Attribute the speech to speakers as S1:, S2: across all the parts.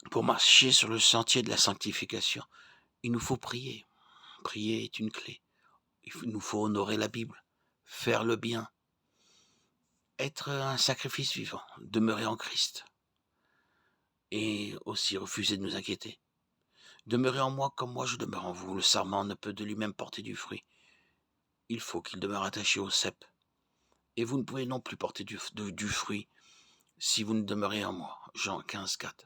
S1: Pour marcher sur le sentier de la sanctification, il nous faut prier. Prier est une clé. Nous faut honorer la Bible, faire le bien, être un sacrifice vivant, demeurer en Christ et aussi refuser de nous inquiéter. Demeurez en moi comme moi je demeure en vous. Le sarment ne peut de lui-même porter du fruit. Il faut qu'il demeure attaché au cep. Et vous ne pouvez non plus porter du fruit si vous ne demeurez en moi. Jean 15, 4.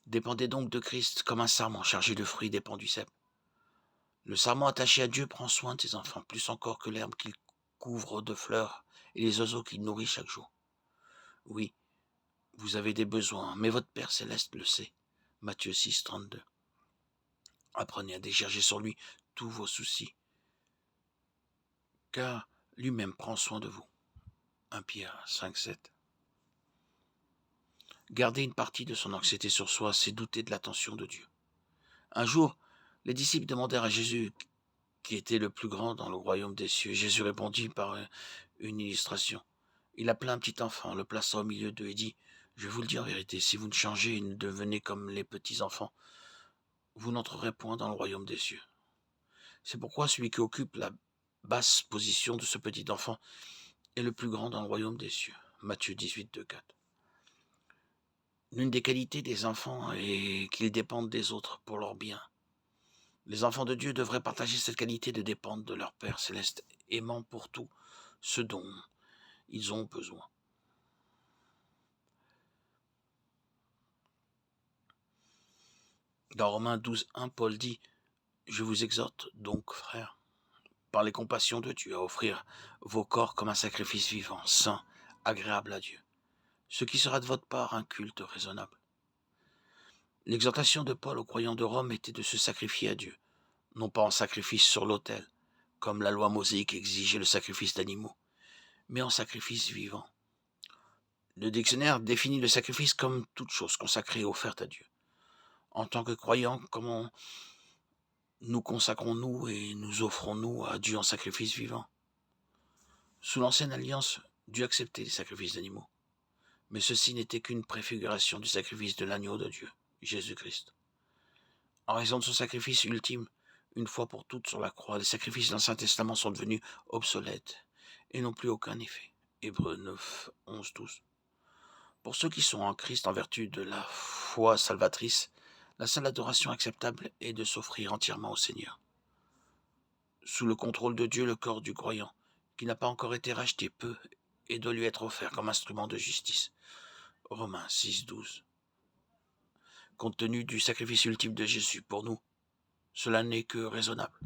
S1: Dépendez donc de Christ comme un sarment chargé de fruits dépend du cep. Le sarment attaché à Dieu prend soin de ses enfants, plus encore que l'herbe qu'il couvre de fleurs et les oiseaux qu'il nourrit chaque jour. Oui, vous avez des besoins, mais votre Père céleste le sait. Matthieu 6, 32. Apprenez à décharger sur lui tous vos soucis, car lui-même prend soin de vous. 1 Pierre 5, 7. Garder une partie de son anxiété sur soi, c'est douter de l'attention de Dieu. Un jour, les disciples demandèrent à Jésus qui était le plus grand dans le royaume des cieux. Jésus répondit par une illustration. Il appela un petit enfant, le plaça au milieu d'eux et dit, « Je vous le dis en vérité, si vous ne changez et ne devenez comme les petits enfants, vous n'entrerez point dans le royaume des cieux. » C'est pourquoi celui qui occupe la basse position de ce petit enfant est le plus grand dans le royaume des cieux. Matthieu 18, 2, 4. L'une des qualités des enfants est qu'ils dépendent des autres pour leur bien. Les enfants de Dieu devraient partager cette qualité de dépendre de leur Père céleste, aimant pour tout ce dont ils ont besoin. Dans Romains 12, 1, Paul dit « Je vous exhorte donc, frères, par les compassions de Dieu, à offrir vos corps comme un sacrifice vivant, saint, agréable à Dieu, ce qui sera de votre part un culte raisonnable. » L'exhortation de Paul aux croyants de Rome était de se sacrifier à Dieu, non pas en sacrifice sur l'autel, comme la loi mosaïque exigeait le sacrifice d'animaux, mais en sacrifice vivant. Le dictionnaire définit le sacrifice comme toute chose consacrée et offerte à Dieu. En tant que croyants, comment nous consacrons-nous et nous offrons-nous à Dieu en sacrifice vivant? Sous l'ancienne alliance, Dieu acceptait les sacrifices d'animaux, mais ceci n'était qu'une préfiguration du sacrifice de l'agneau de Dieu, Jésus-Christ. En raison de son sacrifice ultime, une fois pour toutes sur la croix, les sacrifices de l'Ancien Testament sont devenus obsolètes et n'ont plus aucun effet. Hébreux 9, 11, 12. Pour ceux qui sont en Christ en vertu de la foi salvatrice, la seule adoration acceptable est de s'offrir entièrement au Seigneur. Sous le contrôle de Dieu, le corps du croyant, qui n'a pas encore été racheté, peut et doit lui être offert comme instrument de justice. Romains 6, 12. Compte tenu du sacrifice ultime de Jésus pour nous, cela n'est que raisonnable.